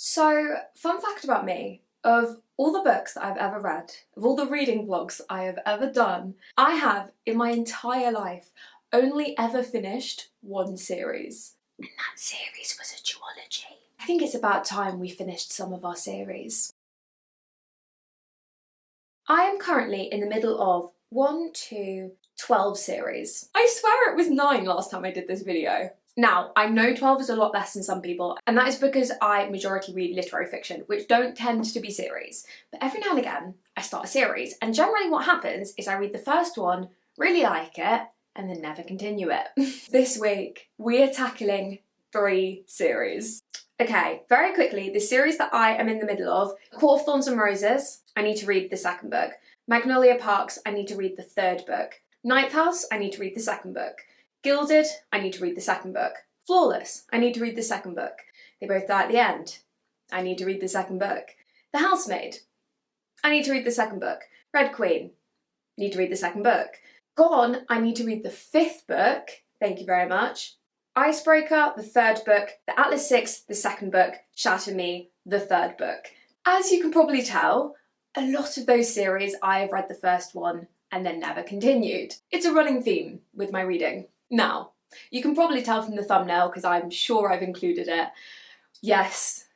So, fun fact about me, of all the books that I've ever read, of all the reading vlogs I have ever done, I have, in my entire life, only ever finished one series. And that series was a duology. I think it's about time we finished some of our series. I am currently in the middle of 12 series. I swear it was 9 last time I did this video. Now, I know 12 is a lot less than some people, and that is because I majority read literary fiction, which don't tend to be series. But every now and again, I start a series, and generally what happens is I read the first one, really like it, and then never continue it. This week, we are tackling 3 series. Okay, very quickly, the series that I am in the middle of, Court of Thorns and Roses, I need to read the second book. Magnolia Parks, I need to read the third book. Ninth House, I need to read the second book. Gilded, I need to read the second book. Flawless, I need to read the second book. They both die at the end. I need to read the second book. The Housemaid, I need to read the second book. Red Queen, need to read the second book. Gone, I need to read the 5th book. Thank you very much. Icebreaker, the 3rd book. The Atlas 6, the 2nd book. Shatter Me, the 3rd book. As you can probably tell, a lot of those series I have read the first one and then never continued. It's a running theme with my reading. Now, you can probably tell from the thumbnail because I'm sure I've included it. Yes,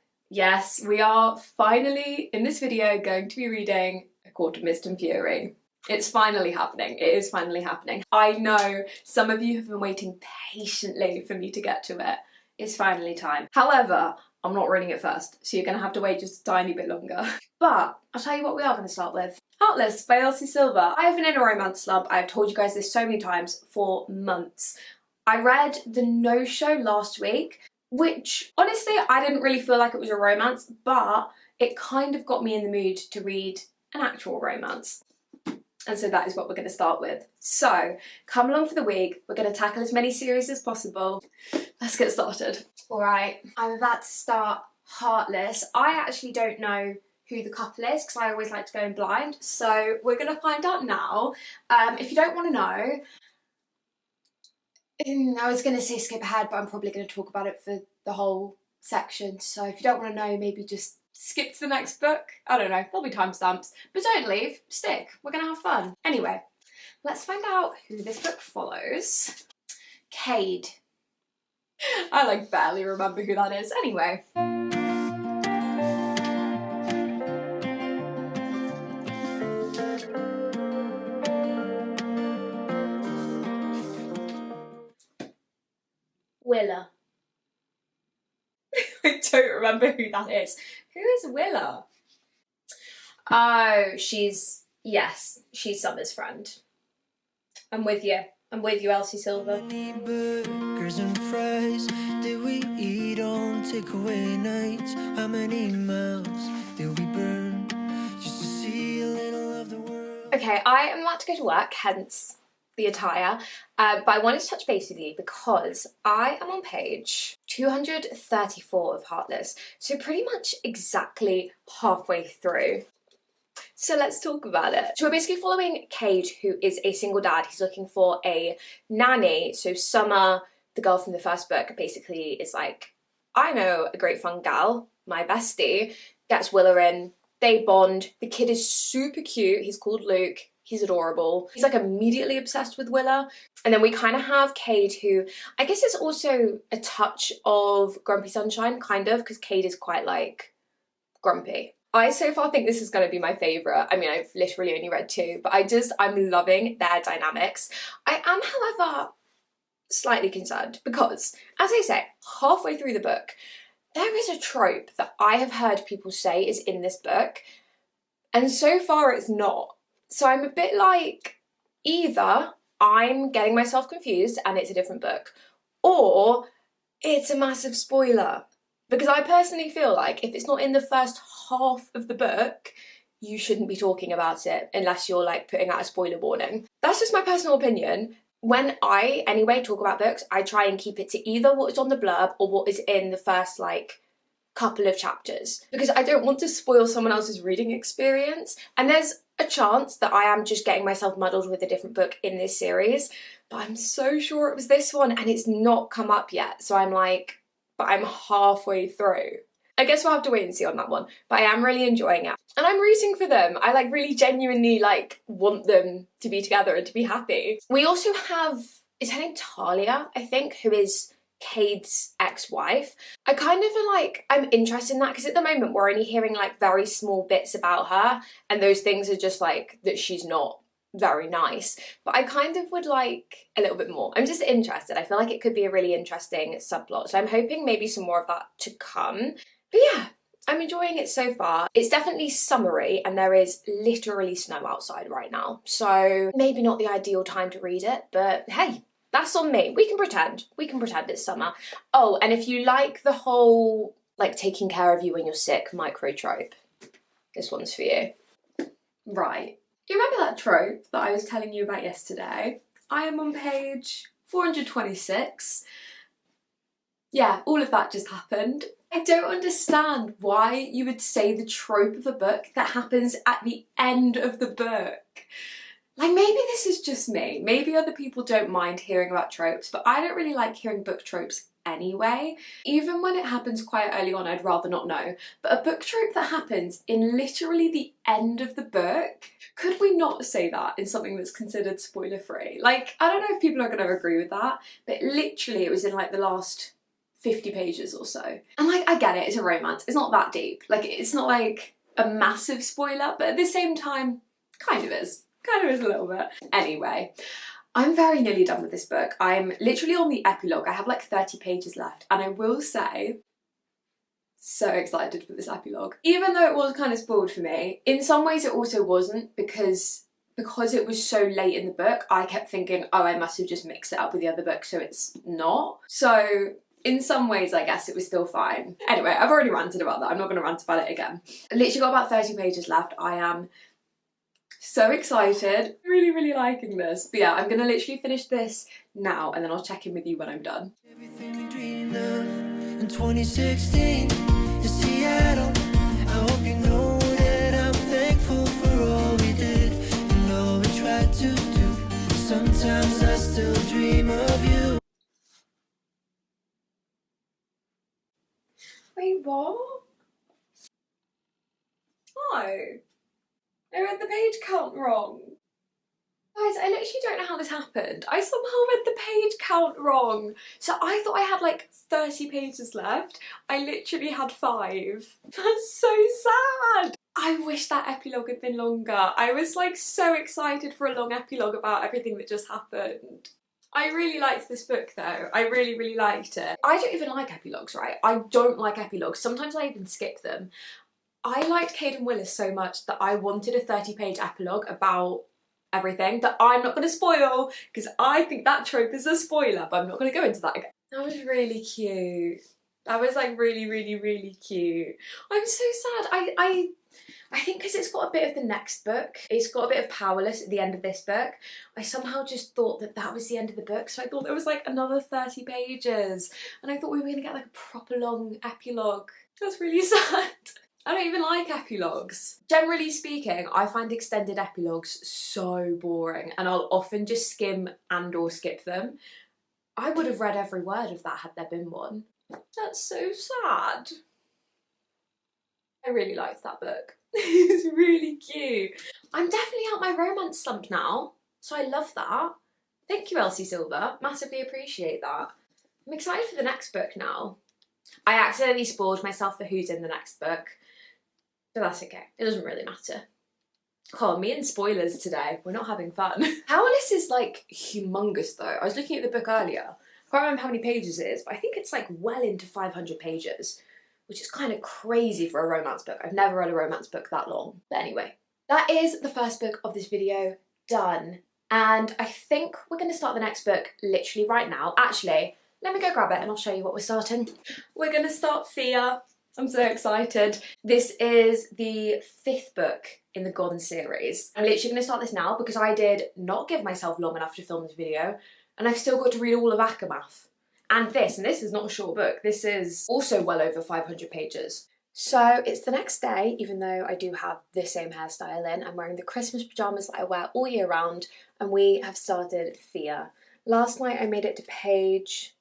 we are finally, in this video, going to be reading A Court of Mist and Fury. It's finally happening. It is finally happening. I know some of you have been waiting patiently for me to get to it. It's finally time. However, I'm not reading it first, so you're going to have to wait just a tiny bit longer. But I'll tell you what we are going to start with. Heartless by Elsie. I have been in a romance slump. I've told you guys this so many times for months. I read The No-Show last week, which honestly I didn't really feel like it was a romance, but it kind of got me in the mood to read an actual romance. And so that is what we're going to start with. So come along for the week. We're going to tackle as many series as possible. Let's get started. All right, I'm about to start Heartless. I actually don't know who the couple is because I always like to go in blind. So we're going to find out now. If you don't want to know, I was going to say skip ahead, but I'm probably going to talk about it for the whole section. So if you don't want to know, maybe just skip to the next book. I don't know, there'll be timestamps. But don't leave, stick. We're going to have fun. Anyway, let's find out who this book follows. Cade. I like barely remember who that is. Anyway. Willa. I don't remember who that is. Who is Willa? Oh, she's Summer's friend. I'm with you, Elsie Silver. How many burgers and fries did we eat on takeaway nights? How many miles did we burn just to see a little of the world? Okay, I am about to go to work, hence the attire, but I wanted to touch base with you because I am on page 234 of Heartless, so pretty much exactly halfway through. So let's talk about it. So we're basically following Cade, who is a single dad. He's looking for a nanny. So Summer, the girl from the first book, basically is like, I know a great fun gal, my bestie, gets Willa in, they bond. The kid is super cute. He's called Luke. He's adorable. He's like immediately obsessed with Willa. And then we kind of have Cade, who I guess is also a touch of Grumpy Sunshine, kind of, because Cade is quite like grumpy. I so far think this is going to be my favourite. I mean, I've literally only read 2, but I'm loving their dynamics. I am, however, slightly concerned because, as I say, halfway through the book, there is a trope that I have heard people say is in this book, and so far it's not. So I'm a bit like, either I'm getting myself confused and it's a different book, or it's a massive spoiler. Because I personally feel like if it's not in the first half of the book, you shouldn't be talking about it unless you're like putting out a spoiler warning. That's just my personal opinion. When I, anyway, talk about books, I try and keep it to either what is on the blurb or what is in the first like couple of chapters, because I don't want to spoil someone else's reading experience. And there's a chance that I am just getting myself muddled with a different book in this series, but I'm so sure it was this one and it's not come up yet. So I'm like, but I'm halfway through. I guess we'll have to wait and see on that one, but I am really enjoying it. And I'm rooting for them. I like really genuinely like want them to be together and to be happy. We also have, is her name Talia, I think, who is Cade's ex-wife. I kind of feel like I'm interested in that because at the moment we're only hearing like very small bits about her, and those things are just like that she's not very nice, but I kind of would like a little bit more. I'm just interested. I feel like it could be a really interesting subplot, so I'm hoping maybe some more of that to come. But yeah, I'm enjoying it so far. It's definitely summery and there is literally snow outside right now, so maybe not the ideal time to read it, but hey, that's on me. We can pretend it's summer. Oh, and if you like the whole like taking care of you when you're sick micro trope, this one's for you. Right. You remember that trope that I was telling you about yesterday? I am on page 426. Yeah, all of that just happened. I don't understand why you would say the trope of a book that happens at the end of the book. Like, maybe this is just me. Maybe other people don't mind hearing about tropes, but I don't really like hearing book tropes anyway. Even when it happens quite early on, I'd rather not know. But a book trope that happens in literally the end of the book, could we not say that in something that's considered spoiler free? Like, I don't know if people are going to agree with that, but literally it was in like the last 50 pages or so. And like, I get it, it's a romance, it's not that deep. Like, it's not like a massive spoiler, but at the same time, kind of is. Kind of is a little bit. Anyway, I'm very nearly done with this book. I'm literally on the epilogue. I have like 30 pages left, and I will say, so excited for this epilogue. Even though it was kind of spoiled for me, in some ways it also wasn't, because it was so late in the book, I kept thinking, oh, I must have just mixed it up with the other book, so it's not. So in some ways, I guess it was still fine. Anyway, I've already ranted about that. I'm not going to rant about it again. I literally got about 30 pages left. I am so excited. Really, really liking this. But yeah, I'm going to literally finish this now, and then I'll check in with you when I'm done. Everything we dreamed of in 2016 in Seattle. I hope you know that I'm thankful for all we did and all we tried to do. Sometimes I still dream of you. Wait, what? Oh, I read the page count wrong. Guys, I literally don't know how this happened. I somehow read the page count wrong. So I thought I had like 30 pages left. I literally had 5. That's so sad. I wish that epilogue had been longer. I was like so excited for a long epilogue about everything that just happened. I really liked this book though. I really, really liked it. I don't even like epilogues, right? I don't like epilogues. Sometimes I even skip them. I liked Cade and Willis so much that I wanted a 30-page epilogue about everything that I'm not going to spoil, because I think that trope is a spoiler, but I'm not going to go into that again. That was really cute. That was like really, really, really cute. I'm so sad. I think because it's got a bit of the next book, it's got a bit of Powerless at the end of this book, I somehow just thought that that was the end of the book, so I thought there was like another 30 pages, and I thought we were going to get like a proper long epilogue. That's really sad. I don't even like epilogues. Generally speaking, I find extended epilogues so boring, and I'll often just skim and or skip them. I would have read every word of that had there been one. That's so sad. I really liked that book. It's really cute. I'm definitely out my romance slump now, so I love that. Thank you, Elsie Silver. Massively appreciate that. I'm excited for the next book now. I accidentally spoiled myself for who's in the next book, but that's okay. It doesn't really matter. Oh, me and spoilers today. We're not having fun. Powerless is like humongous though. I was looking at the book earlier. I can't remember how many pages it is, but I think it's like well into 500 pages, which is kind of crazy for a romance book. I've never read a romance book that long. But anyway, that is the first book of this video done. And I think we're going to start the next book literally right now. Actually, let me go grab it and I'll show you what we're starting. We're going to start Fear. I'm so excited. This is the 5th book in the Gone series. I'm literally going to start this now because I did not give myself long enough to film this video, and I've still got to read all of ACOMAF. And this is not a short book. This is also well over 500 pages. So it's the next day, even though I do have the same hairstyle in. I'm wearing the Christmas pyjamas that I wear all year round, and we have started Fear. Last night I made it to page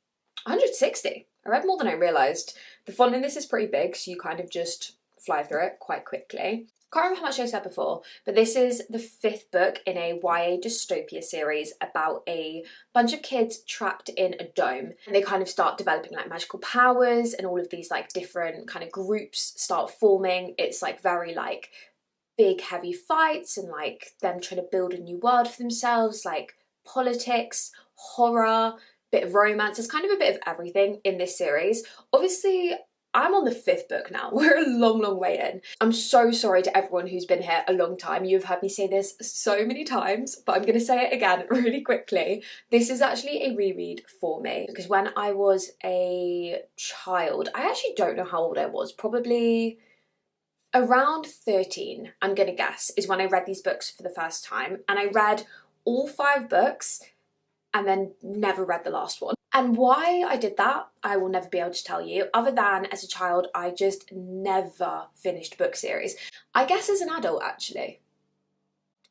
160. I read more than I realised. The font in this is pretty big, so you kind of just fly through it quite quickly. Can't remember how much I said before, but this is the 5th book in a YA dystopia series about a bunch of kids trapped in a dome, and they kind of start developing like magical powers, and all of these like different kind of groups start forming. It's like very like big heavy fights and like them trying to build a new world for themselves, like politics, horror, bit of romance. There's kind of a bit of everything in this series. Obviously, I'm on the 5th book now. We're a long way in. I'm so sorry to everyone who's been here a long time. You've heard me say this so many times, but I'm gonna say it again really quickly. This is actually a reread for me, because when I was a child, I actually don't know how old I was, probably around 13, I'm gonna guess, is when I read these books for the first time. And I read all 5 books and then never read the last one. And why I did that, I will never be able to tell you, other than as a child, I just never finished book series. I guess as an adult, actually.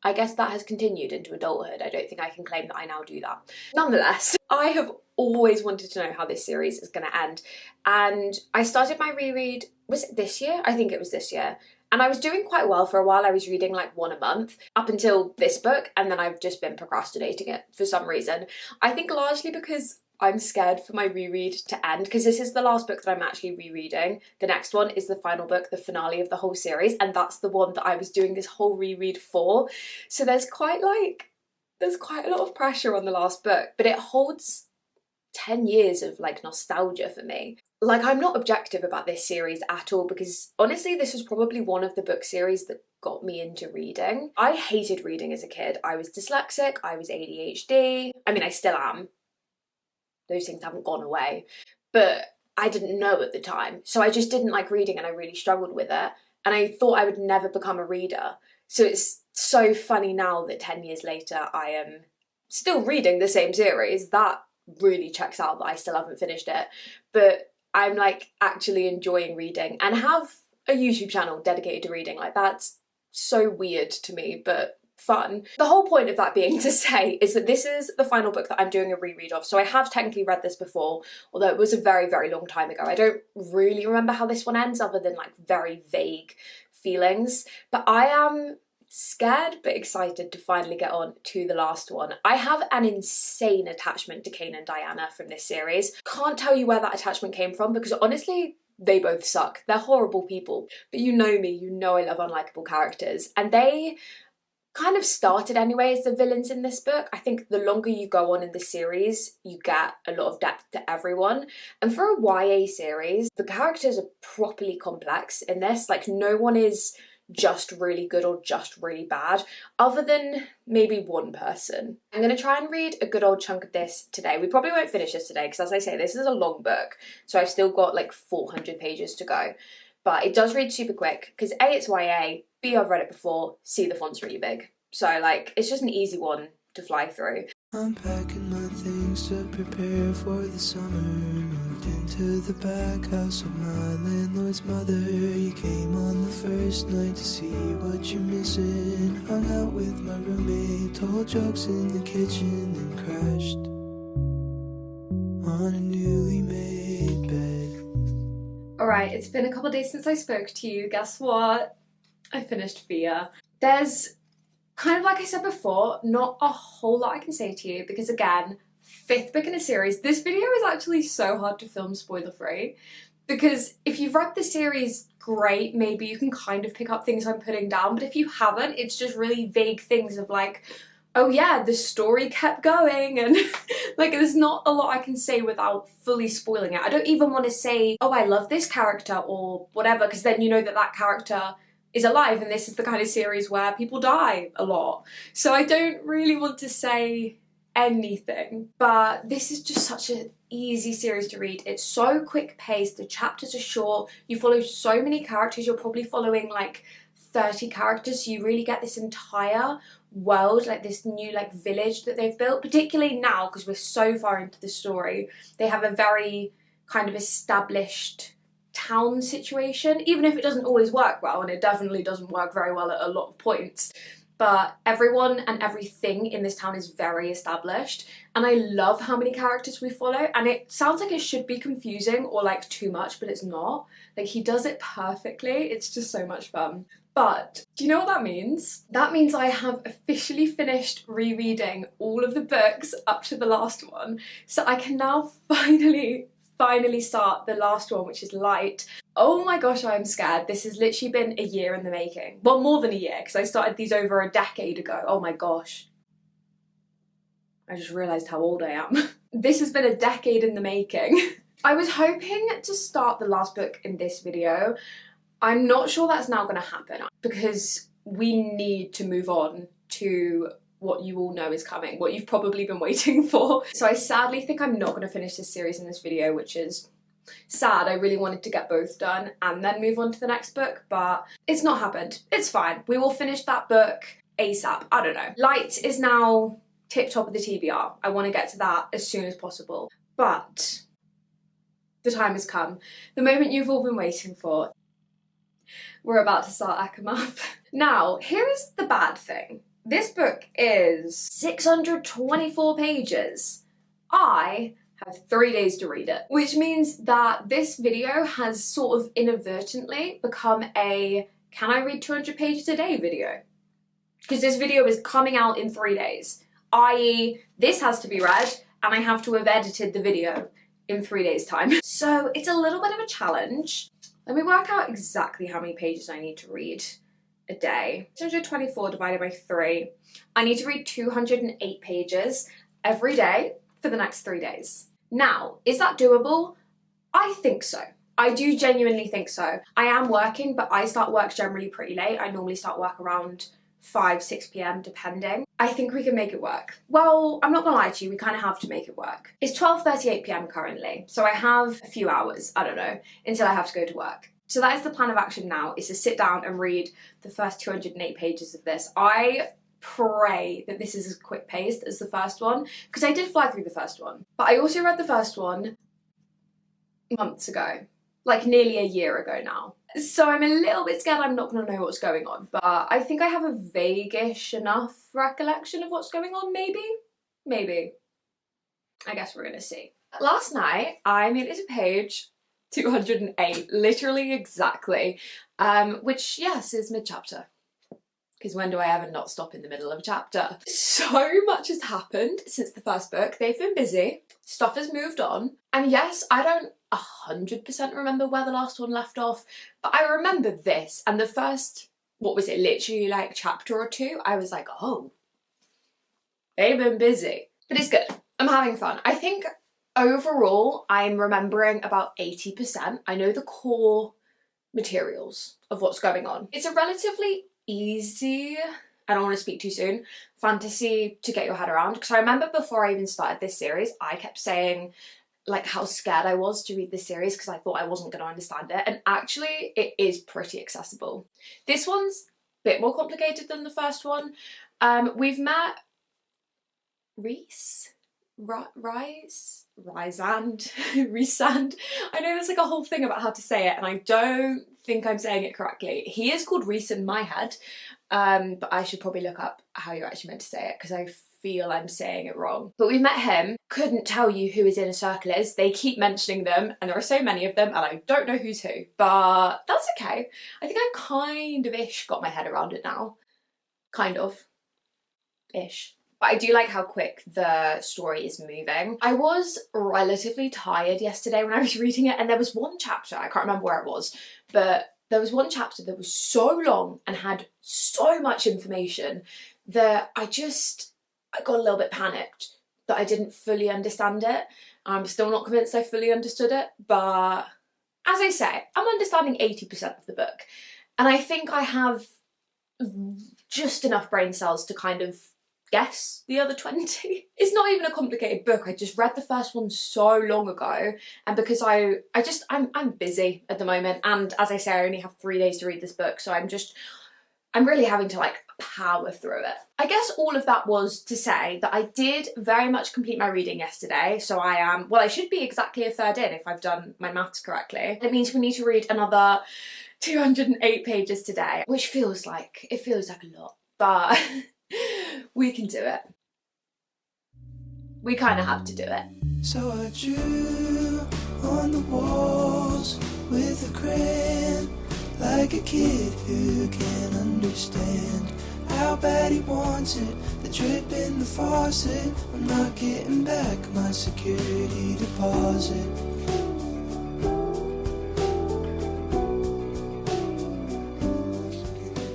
I guess that has continued into adulthood. I don't think I can claim that I now do that. Nonetheless, I have always wanted to know how this series is going to end. And I started my reread, was it this year? I think it was this year. And I was doing quite well for a while. I was reading like 1 a month up until this book, and then I've just been procrastinating it for some reason. I think largely because I'm scared for my reread to end, because this is the last book that I'm actually rereading. The next one is the final book, the finale of the whole series, and that's the one that I was doing this whole reread for. So there's quite a lot of pressure on the last book, but it holds 10 years of like nostalgia for me. Like, I'm not objective about this series at all, because honestly this was probably one of the book series that got me into reading. I hated reading as a kid. I was dyslexic, I was ADHD. I mean, I still am. Those things haven't gone away, but I didn't know at the time. So I just didn't like reading, and I really struggled with it. And I thought I would never become a reader. So it's so funny now that 10 years later I am still reading the same series. That really checks out that I still haven't finished it. But I'm like actually enjoying reading and have a YouTube channel dedicated to reading. Like, that's so weird to me, but fun. The whole point of that being to say is that this is the final book that I'm doing a reread of. So I have technically read this before, although it was a very long time ago. I don't really remember how this one ends other than like very vague feelings, but I am scared but excited to finally get on to the last one. I have an insane attachment to Kane and Diana from this series. Can't tell you where that attachment came from, because honestly they both suck. They're horrible people, but you know me, you know I love unlikable characters, and they kind of started anyway as the villains in this book. I think the longer you go on in the series, you get a lot of depth to everyone. And for a YA series, the characters are properly complex in this. Like, no one is just really good or just really bad, other than maybe one person. I'm going to try and read a good old chunk of this today. We probably won't finish this today, because as I say, this is a long book, so I've still got like 400 pages to go. But it does read super quick, because A, it's YA, B, I've read it before, C, the font's really big. So like, it's just an easy one to fly through. I'm packing my things to prepare for the summer. Moved into the back house of my landlord's mother. You came on the first night to see what you're missing. Hung out with my roommate, told jokes in the kitchen, then crashed on a newly made bed. Alright, it's been a couple of days since I spoke to you. Guess what? I finished Fear. There's, kind of like I said before, not a whole lot I can say to you, because again, 5th book in a series. This video is actually so hard to film spoiler free, because if you've read the series, great, maybe you can kind of pick up things I'm putting down, but if you haven't, it's just really vague things of like, oh yeah, the story kept going, and like, there's not a lot I can say without fully spoiling it. I don't even want to say, oh, I love this character or whatever, because then you know that that character is alive, and this is the kind of series where people die a lot. So I don't really want to say anything, but this is just such an easy series to read. It's so quick paced, the chapters are short, you follow so many characters, you're probably following like 30 characters, so you really get this entire world, like this new like village that they've built, particularly now because we're so far into the story. They have a very kind of established town situation, even if it doesn't always work well, and it definitely doesn't work very well at a lot of points. but everyone and everything in this town is very established, and I love how many characters we follow, and it sounds like it should be confusing or like too much, but it's not. Like, he does it perfectly. It's just so much fun. But do you know what that means? That means I have officially finished rereading all of the books up to the last one, so I can now finally start the last one, which is Light. Oh my gosh, I'm scared. This has literally been a year in the making. Well, more than a year, because I started these over a decade ago. Oh my gosh. I just realised how old I am. This has been a decade in the making. I was hoping to start the last book in this video. I'm not sure that's now going to happen because we need to move on to what you all know is coming, what you've probably been waiting for. So I sadly think I'm not going to finish this series in this video, which is sad. I really wanted to get both done and then move on to the next book, but it's not happened. It's fine. We will finish that book ASAP. I don't know. Light is now tip top of the TBR. I want to get to that as soon as possible. But the time has come. The moment you've all been waiting for. We're about to start ACOMAF. Now, here is the bad thing. This book is 624 pages. I have 3 days to read it, which means that this video has sort of inadvertently become a can I read 200 pages a day video? Because this video is coming out in 3 days, i.e. this has to be read and I have to have edited the video in 3 days time. So it's a little bit of a challenge. Let me work out exactly how many pages I need to read a day. 624 divided by 3. I need to read 208 pages every day for the next 3 days. Now, is that doable? I think so. I do genuinely think so. I am working, but I start work generally pretty late. I normally start work around 5, 6 p.m. depending. I think we can make it work. Well, I'm not gonna lie to you, we kind of have to make it work. It's 12:38 p.m. currently, so I have a few hours, I don't know, until I have to go to work. So that is the plan of action now, is to sit down and read the first 208 pages of this. I pray that this is as quick paced as the first one, because I did fly through the first one. But I also read the first one months ago, like nearly a year ago now. So I'm a little bit scared I'm not going to know what's going on, but I think I have a vague-ish enough recollection of what's going on, maybe? Maybe. I guess we're going to see. Last night, I made it to page 208, literally exactly, which, yes, is mid-chapter. Because when do I ever not stop in the middle of a chapter? So much has happened since the first book. They've been busy, stuff has moved on, and yes, I don't 100% remember where the last one left off, but I remember this, and the first, what was it, literally like chapter or two, I was like, oh, they've been busy. But it's good, I'm having fun. I think overall, I'm remembering about 80%. I know the core materials of what's going on. It's a relatively easy, I don't want to speak too soon, fantasy to get your head around, because I remember before I even started this series, I kept saying like how scared I was to read this series because I thought I wasn't going to understand it, and actually it is pretty accessible. This one's a bit more complicated than the first one. We've met Rysand. I know there's like a whole thing about how to say it and I don't think I'm saying it correctly. He is called Rhys in my head, but I should probably look up how you're actually meant to say it because I feel I'm saying it wrong. But we've met him. Couldn't tell you who his inner circle is. They keep mentioning them and there are so many of them and I don't know who's who, but that's okay. I think I kind of ish got my head around it now. Kind of ish. But I do like how quick the story is moving. I was relatively tired yesterday when I was reading it, and there was one chapter, I can't remember where it was, but there was one chapter that was so long and had so much information that I got a little bit panicked that I didn't fully understand it. I'm still not convinced I fully understood it, but as I say, I'm understanding 80% of the book. And I think I have just enough brain cells to kind of guess the other 20. It's not even a complicated book. I just read the first one so long ago, and because I'm busy at the moment, and as I say, I only have 3 days to read this book, so I'm really having to like power through it. I guess all of that was to say that I did very much complete my reading yesterday, so I should be exactly a third in if I've done my maths correctly. It means we need to read another 208 pages today, which feels like a lot. but we can do it. We kind of have to do it. So I drew on the walls with a crayon, like a kid who can understand how bad he wants it. The drip in the faucet, I'm not getting back my security deposit.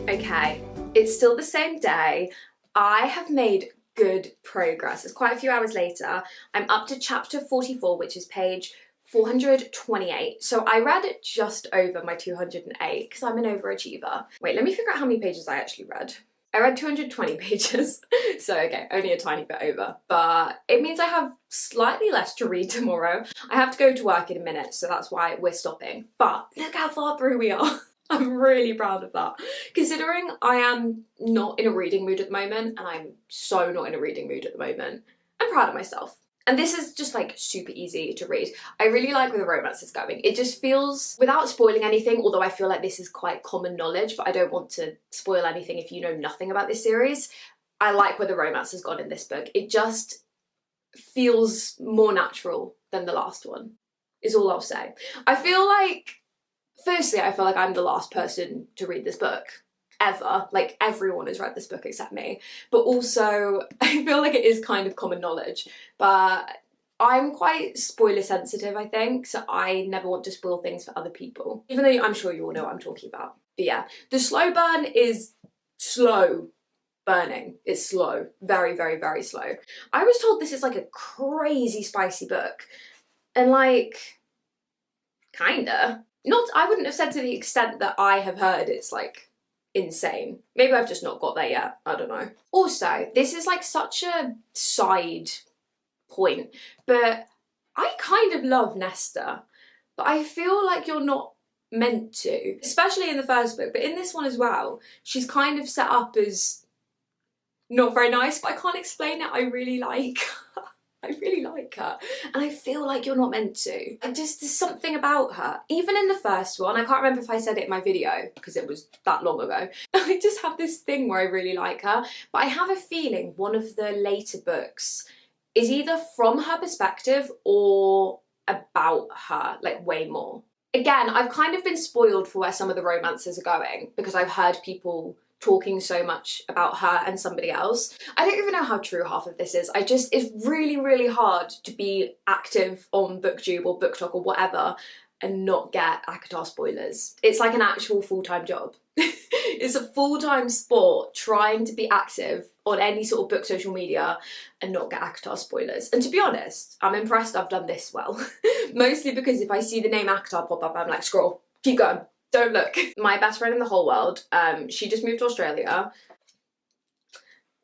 Okay, it's still the same day. I have made good progress. It's quite a few hours later. I'm up to chapter 44, which is page 428. So I read just over my 208 because I'm an overachiever. Wait, let me figure out how many pages I actually read. I read 220 pages, so okay, only a tiny bit over, but it means I have slightly less to read tomorrow. I have to go to work in a minute, so that's why we're stopping. But look how far through we are. I'm really proud of that. Considering I am not in a reading mood at the moment, and I'm so not in a reading mood at the moment, I'm proud of myself. And this is just like super easy to read. I really like where the romance is going. It just feels, without spoiling anything, although I feel like this is quite common knowledge, but I don't want to spoil anything if you know nothing about this series. I like where the romance has gone in this book. It just feels more natural than the last one, is all I'll say. I feel like, firstly, I feel like I'm the last person to read this book. Ever. Like, everyone has read this book except me. But also, I feel like it is kind of common knowledge. But I'm quite spoiler sensitive, I think, so I never want to spoil things for other people. Even though I'm sure you all know what I'm talking about. But yeah, the slow burn is slow burning. It's slow. Very, very, very slow. I was told this is like a crazy spicy book. And like, kinda. Not, I wouldn't have said to the extent that I have heard it's like insane. Maybe I've just not got there yet, I don't know. Also, this is like such a side point, but I kind of love Nesta, but I feel like you're not meant to, especially in the first book, but in this one as well, she's kind of set up as not very nice, but I can't explain it. I really like her. I really like her, and I feel like you're not meant to. And just there's something about her. Even in the first one, I can't remember if I said it in my video because it was that long ago. I just have this thing where I really like her, but I have a feeling one of the later books is either from her perspective or about her, like way more. Again, I've kind of been spoiled for where some of the romances are going because I've heard people talking so much about her and somebody else. I don't even know how true half of this is. It's really, really hard to be active on BookTube or BookTok or whatever and not get ACOTAR spoilers. It's like an actual full-time job. It's a full-time sport trying to be active on any sort of book social media and not get ACOTAR spoilers. And to be honest, I'm impressed I've done this well. Mostly because if I see the name ACOTAR pop up, I'm like, scroll, keep going. Don't look. My best friend in the whole world, she just moved to Australia,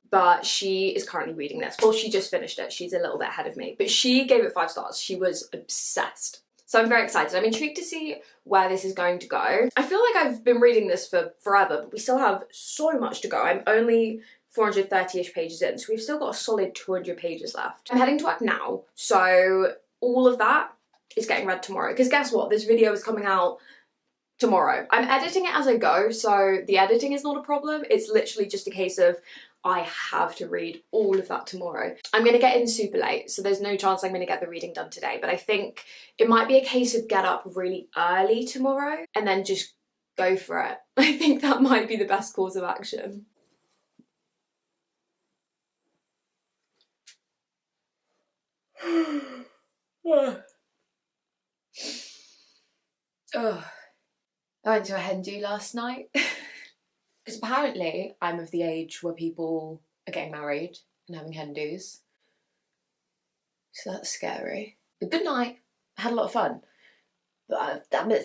but she is currently reading this. Well, she just finished it. She's a little bit ahead of me, but she gave it 5 stars. She was obsessed. So I'm very excited. I'm intrigued to see where this is going to go. I feel like I've been reading this for forever, but we still have so much to go. I'm only 430-ish pages in, so we've still got a solid 200 pages left. I'm heading to work now, so all of that is getting read tomorrow. Because guess what? This video is coming out tomorrow. I'm editing it as I go, so the editing is not a problem. It's literally just a case of I have to read all of that tomorrow. I'm going to get in super late, so there's no chance I'm going to get the reading done today, but I think it might be a case of get up really early tomorrow and then just go for it. I think that might be the best course of action. Oh. I went to a hen do last night because apparently I'm of the age where people are getting married and having hen dos. So that's scary. But good night. I had a lot of fun. But I'm a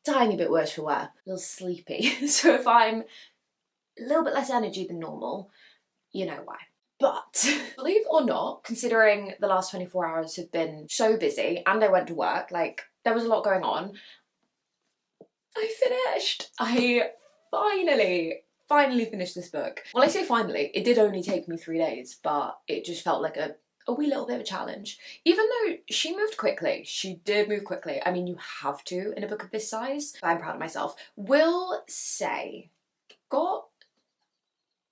tiny bit worse for wear. A little sleepy. So if I'm a little bit less energy than normal, you know why. But believe it or not, considering the last 24 hours have been so busy and I went to work, like there was a lot going on, I finished. I finally finished this book. Well, I say finally, it did only take me 3 days, but it just felt like a wee little bit of a challenge. Even though she moved quickly, she did move quickly. I mean, you have to in a book of this size. I'm proud of myself. Will say,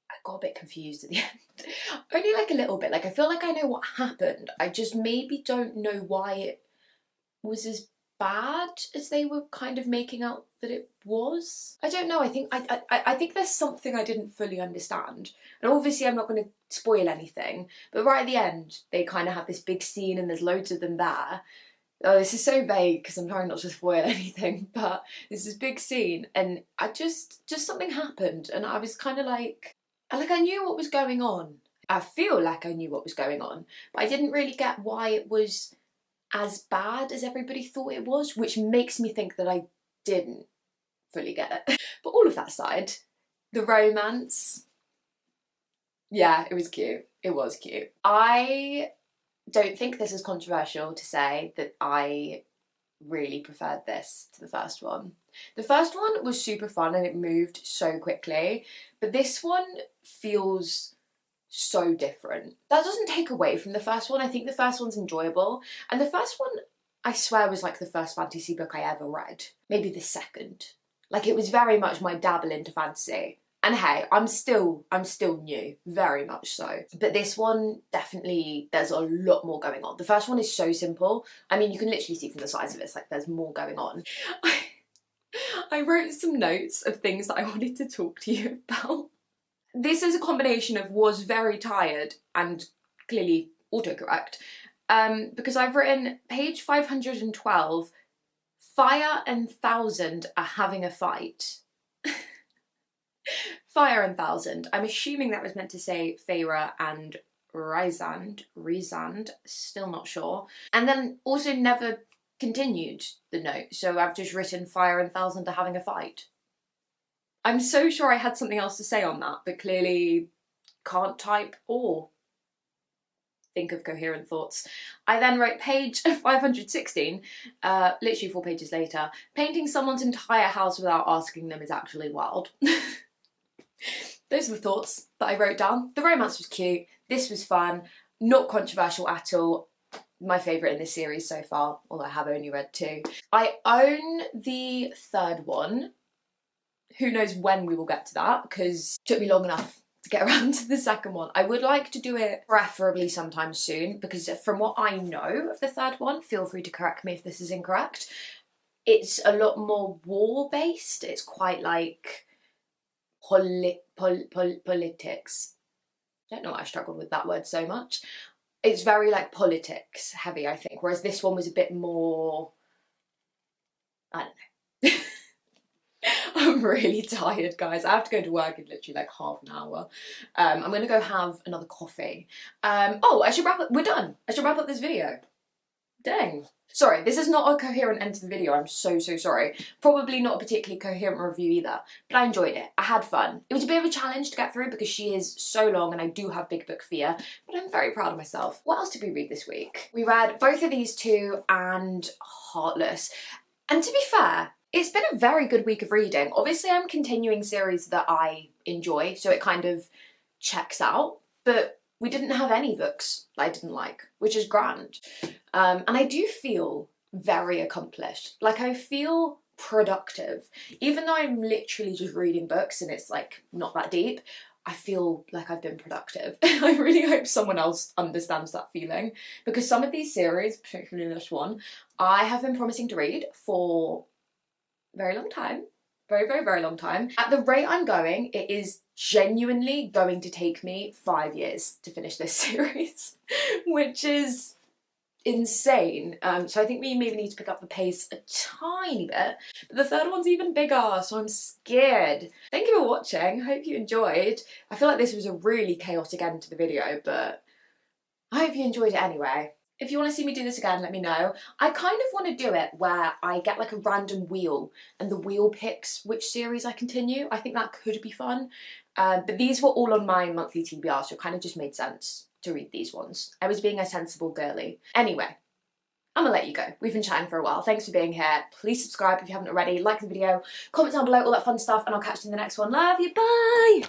I got a bit confused at the end. Only like a little bit. Like I feel like I know what happened. I just maybe don't know why it was as bad as they were kind of making out that it was. I don't know. I think there's something I didn't fully understand. And obviously I'm not going to spoil anything, but right at the end they kind of have this big scene and there's loads of them there. Oh, this is so vague because I'm trying not to spoil anything, but there's this big scene and I just something happened and I was kind of like I knew what was going on. I feel like I knew what was going on, but I didn't really get why it was as bad as everybody thought it was, which makes me think that I didn't fully get it. But all of that aside, the romance, yeah, it was cute. It was cute. I don't think this is controversial to say that I really preferred this to the first one. The first one was super fun and it moved so quickly, but this one feels so different. That doesn't take away from the first one. I think the first one's enjoyable, and the first one I swear was like the first fantasy book I ever read. Maybe the second. Like it was very much my dabble into fantasy. And hey, I'm still new, very much so. But this one, definitely, there's a lot more going on. The first one is so simple. I mean, you can literally see from the size of it, it's like there's more going on. I wrote some notes of things that I wanted to talk to you about. This is a combination of was very tired and clearly autocorrect, because I've written page 512, Fire and Thousand are having a fight. Fire and Thousand. I'm assuming that was meant to say Feyre and Rhysand, still not sure. And then also never continued the note, so I've just written Fire and Thousand are having a fight. I'm so sure I had something else to say on that, but clearly can't type or think of coherent thoughts. I then wrote page 516, literally 4 pages later, painting someone's entire house without asking them is actually wild. Those were the thoughts that I wrote down. The romance was cute, this was fun, not controversial at all. My favourite in this series so far, although I have only read 2. I own the third one. Who knows when we will get to that, because it took me long enough to get around to the second one. I would like to do it preferably sometime soon, because from what I know of the third one, feel free to correct me if this is incorrect, it's a lot more war-based. It's quite like politics. I don't know why I struggled with that word so much. It's very like politics heavy, I think, whereas this one was a bit more, I don't know. I'm really tired, guys. I have to go to work in literally like half an hour. I'm gonna go have another coffee. Oh, I should wrap up. We're done. I should wrap up this video. Dang. Sorry, this is not a coherent end to the video. I'm so sorry. Probably not a particularly coherent review either, but I enjoyed it. I had fun. It was a bit of a challenge to get through because she is so long and I do have big book fear, but I'm very proud of myself. What else did we read this week? We read both of these two and Heartless. And to be fair, it's been a very good week of reading. Obviously, I'm continuing series that I enjoy, so it kind of checks out, but we didn't have any books that I didn't like, which is grand. And I do feel very accomplished. Like, I feel productive. Even though I'm literally just reading books and it's like not that deep, I feel like I've been productive. I really hope someone else understands that feeling, because some of these series, particularly this one, I have been promising to read for a very long time. Very long time. At the rate I'm going, it is genuinely going to take me 5 years to finish this series, which is insane. So I think we maybe need to pick up the pace a tiny bit, but the third one's even bigger, so I'm scared. Thank you for watching. I hope you enjoyed. I feel like this was a really chaotic end to the video, but I hope you enjoyed it anyway. If you want to see me do this again, let me know. I kind of want to do it where I get like a random wheel and the wheel picks which series I continue. I think that could be fun. But these were all on my monthly TBR, so it kind of just made sense to read these ones. I was being a sensible girly. Anyway, I'm gonna let you go. We've been chatting for a while. Thanks for being here. Please subscribe if you haven't already. Like the video, comment down below, all that fun stuff, and I'll catch you in the next one. Love you, bye!